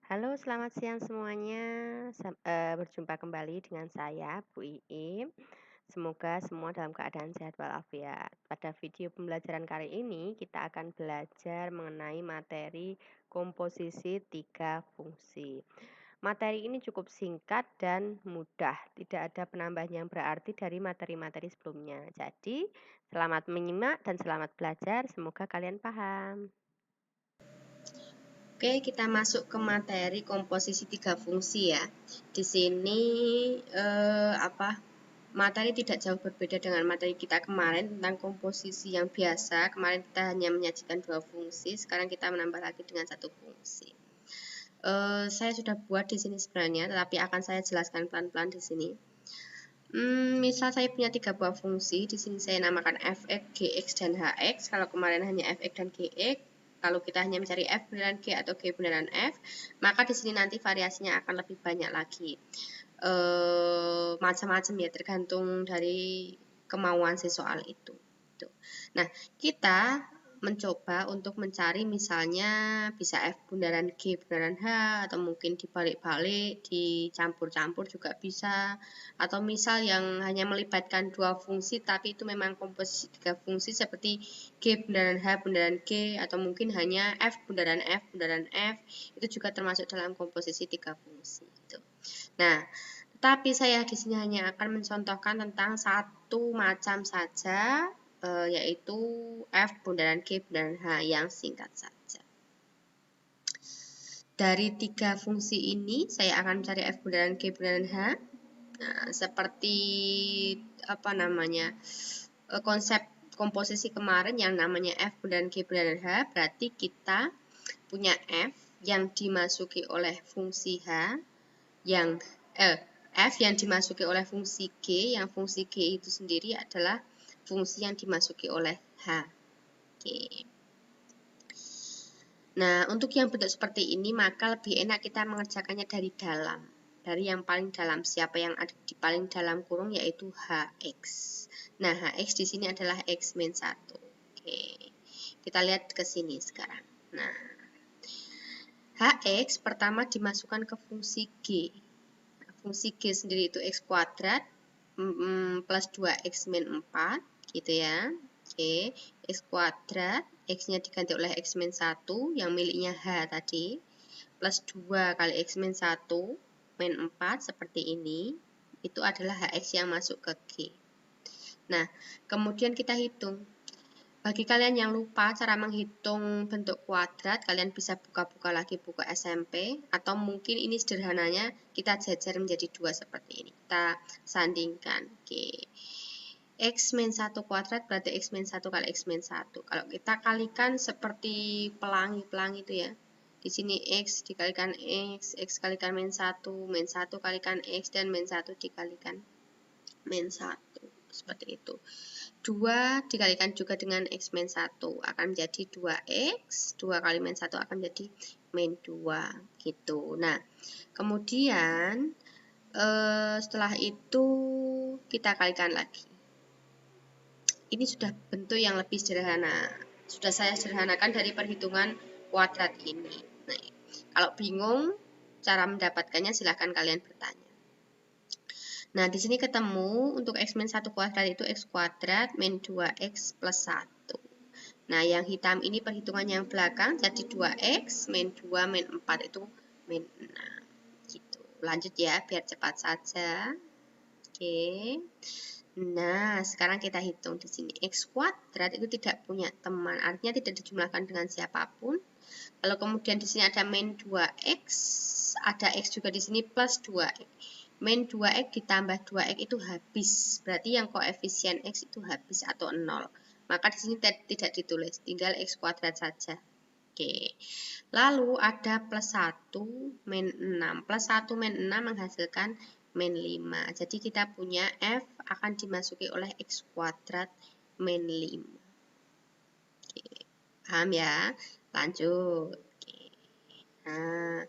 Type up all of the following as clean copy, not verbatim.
Halo, selamat siang semuanya. Berjumpa kembali dengan saya, Bu Iim. Semoga semua dalam keadaan sehat walafiat. Pada video pembelajaran kali ini, kita akan belajar mengenai materi komposisi tiga fungsi. Materi ini cukup singkat dan mudah, tidak ada penambahan yang berarti dari materi-materi sebelumnya. Jadi, selamat menyimak dan selamat belajar. Semoga kalian paham. Oke, kita masuk ke materi komposisi tiga fungsi ya. Di sini materi tidak jauh berbeda dengan materi kita kemarin tentang komposisi yang biasa. Kemarin kita hanya menyajikan dua fungsi, sekarang kita menambah lagi dengan satu fungsi. Saya sudah buat di sini sebenarnya, tetapi akan saya jelaskan pelan-pelan di sini. Misal saya punya tiga buah fungsi, di sini saya namakan fx, gx, dan hx. Kalau kemarin hanya fx dan gx, kalau kita hanya mencari f beneran g atau g beneran f, maka di sini nanti variasinya akan lebih banyak lagi. Macam-macam ya, tergantung dari kemauan si soal itu. Nah, kita mencoba untuk mencari misalnya bisa F bundaran G bundaran H, atau mungkin dibalik-balik, dicampur-campur juga bisa, atau misal yang hanya melibatkan dua fungsi tapi itu memang komposisi tiga fungsi seperti G bundaran H bundaran G, atau mungkin hanya F bundaran F, itu juga termasuk dalam komposisi tiga fungsi gitu. Nah, tapi saya di sini hanya akan mencontohkan tentang satu macam saja, yaitu F bundaran G bundaran H yang singkat saja. Dari tiga fungsi ini, saya akan mencari F bundaran G bundaran H. Nah, seperti konsep komposisi kemarin yang namanya F bundaran G bundaran H, berarti kita punya F yang dimasuki oleh fungsi H, yang F yang dimasuki oleh fungsi G, yang fungsi G itu sendiri adalah fungsi yang dimasuki oleh H. Oke. Nah, untuk yang bentuk seperti ini, maka lebih enak kita mengerjakannya dari dalam. Dari yang paling dalam, siapa yang ada di paling dalam kurung yaitu Hx. Nah, Hx di sini adalah X-1. Oke. Kita lihat ke sini sekarang. Nah, Hx pertama dimasukkan ke fungsi G. Fungsi G sendiri itu X kuadrat plus 2X min 4 gitu ya. Oke, X kuadrat, X-nya diganti oleh X min 1 yang miliknya H tadi, plus 2 kali X min 1 min 4 seperti ini. Itu adalah Hx yang masuk ke G. Nah, kemudian kita hitung. Bagi kalian yang lupa cara menghitung bentuk kuadrat, kalian bisa buka-buka lagi buku SMP, atau mungkin ini sederhananya kita jajar menjadi dua seperti ini. Kita sandingkan. Oke. X min 1 kuadrat berarti X min 1 kali X min 1. Kalau kita kalikan seperti pelangi-pelangi itu ya. Di sini X dikalikan X kalikan min 1, min 1 kalikan X, dan min 1 dikalikan min 1. Seperti itu. 2 dikalikan juga dengan X min 1 akan menjadi 2X, 2 kali min 1 akan menjadi min 2 gitu. Nah, kemudian setelah itu kita kalikan lagi. Ini sudah bentuk yang lebih sederhana. Sudah saya sederhanakan dari perhitungan kuadrat ini. Nah, kalau bingung cara mendapatkannya silahkan kalian bertanya. Nah, di sini ketemu untuk X min 1 kuadrat itu X kuadrat min 2X plus 1. Nah, yang hitam ini perhitungan yang belakang, jadi 2X min 2 min 4 itu min 6. Gitu. Lanjut ya, biar cepat saja. Oke. Nah, sekarang kita hitung di sini. X kuadrat itu tidak punya teman, artinya tidak dijumlahkan dengan siapapun. Lalu kemudian di sini ada min 2X, ada X juga di sini plus 2X. Min 2X ditambah 2X itu habis, berarti yang koefisien X itu habis atau 0. Maka di sini tidak ditulis, tinggal X kuadrat saja. Oke. Lalu ada plus 1 min 6. Plus 1 min 6 menghasilkan min 5. Jadi kita punya F akan dimasuki oleh X kuadrat min 5. Oke. Paham ya? Lanjut. Oke. Nah,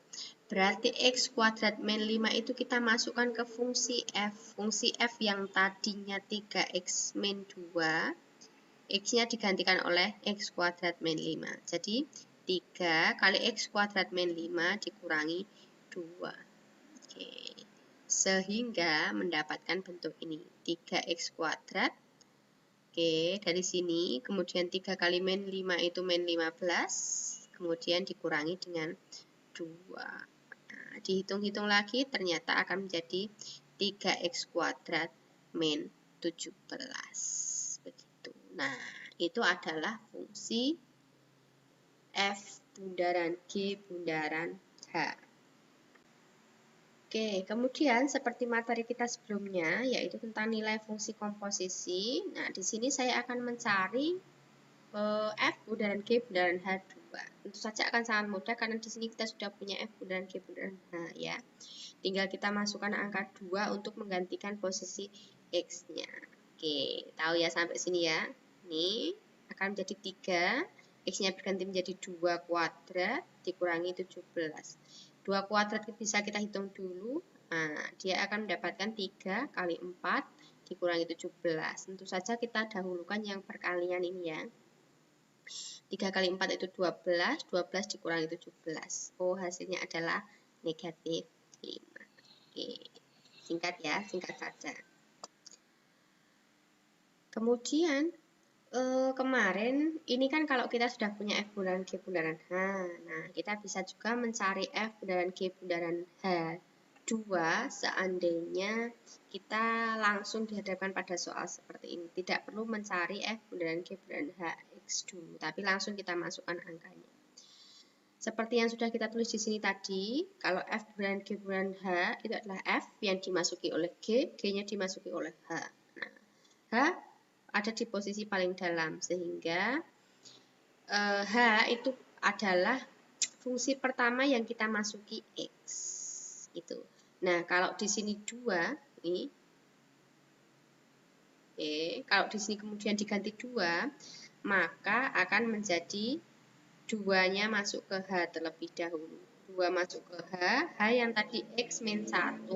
berarti X kuadrat min 5 itu kita masukkan ke fungsi F. Fungsi F yang tadinya 3X min 2, X-nya digantikan oleh X kuadrat min 5. Jadi, 3 kali X kuadrat min 5 dikurangi 2. Oke. Sehingga mendapatkan bentuk ini, 3X kuadrat. Oke, dari sini kemudian 3 kali min 5 itu min 15, kemudian dikurangi dengan 2. Nah, dihitung-hitung lagi ternyata akan menjadi 3X kuadrat min 17. Begitu. Nah, itu adalah fungsi F bundaran G bundaran H. Oke, kemudian seperti materi kita sebelumnya, yaitu tentang nilai fungsi komposisi. Nah, di sini saya akan mencari F bundaran G bundaran H2. Tentu saja akan sangat mudah karena di sini kita sudah punya F bundaran G bundaran H ya. Tinggal kita masukkan angka 2 untuk menggantikan posisi X-nya. Oke, tahu ya sampai sini ya. Ini akan menjadi 3, X-nya berganti menjadi 2 kuadrat dikurangi 17. 2 kuadrat bisa kita hitung dulu. Nah, dia akan mendapatkan 3 kali 4 dikurangi 17. Tentu saja kita dahulukan yang perkalian ini ya. 3 kali 4 itu 12, 12 dikurangi 17. Oh, hasilnya adalah negatif 5. Oke, singkat ya, singkat saja. Kemudian, kemarin ini kan kalau kita sudah punya F bundaran G bundaran H, nah kita bisa juga mencari F bundaran G bundaran H2 seandainya kita langsung dihadapkan pada soal seperti ini. Tidak perlu mencari F bundaran G bundaran Hx dulu, tapi langsung kita masukkan angkanya. Seperti yang sudah kita tulis di sini tadi, kalau F bundaran G bundaran H itu adalah F yang dimasuki oleh G, G-nya dimasuki oleh H. Nah, H ada di posisi paling dalam, sehingga H itu adalah fungsi pertama yang kita masuki X. Gitu. Nah, kalau di sini 2, ini, kalau di sini kemudian diganti 2, maka akan menjadi 2-nya masuk ke H terlebih dahulu. 2 masuk ke H, H yang tadi X min 1,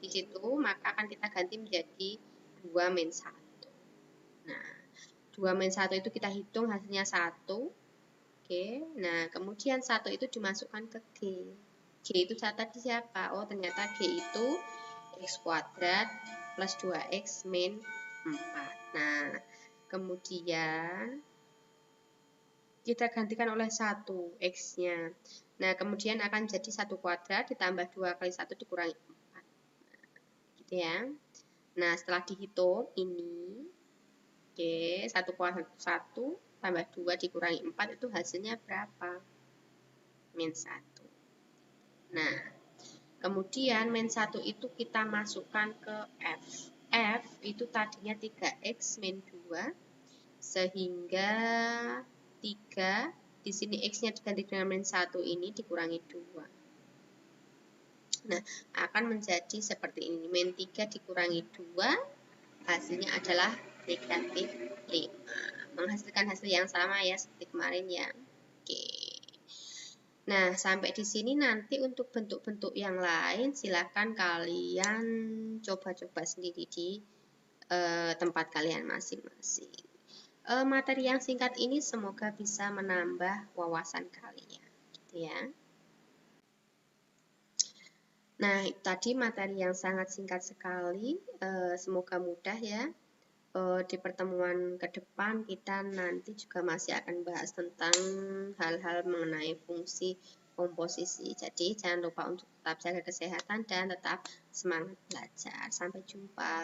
di situ, maka akan kita ganti menjadi 2 min 1. Nah, 2 min 1 itu kita hitung hasilnya 1. Oke, nah kemudian 1 itu dimasukkan ke G. G itu tadi siapa? Oh, ternyata G itu X kuadrat plus 2X min 4. Nah, kemudian kita gantikan oleh 1 X-nya. Nah, kemudian akan jadi 1 kuadrat ditambah 2 kali 1 dikurangi 4. Gitu ya. Nah, setelah dihitung ini, oke, 1 kuadrat 1 tambah 2 dikurangi 4 itu hasilnya berapa? Min 1. Nah, kemudian min 1 itu kita masukkan ke F. F itu tadinya 3X min 2, sehingga 3, di sini X-nya diganti dengan min 1 ini dikurangi 2. Nah, akan menjadi seperti ini. Min 3 dikurangi 2, hasilnya adalah negatif 5. Menghasilkan hasil yang sama ya, seperti kemarin ya. Oke. Nah, sampai di sini nanti untuk bentuk-bentuk yang lain, silakan kalian coba-coba sendiri di tempat kalian masing-masing. Materi yang singkat ini semoga bisa menambah wawasan kalian. Gitu ya. Nah, tadi materi yang sangat singkat sekali, semoga mudah ya. Di pertemuan ke depan kita nanti juga masih akan bahas tentang hal-hal mengenai fungsi komposisi. Jadi jangan lupa untuk tetap jaga kesehatan dan tetap semangat belajar. Sampai jumpa.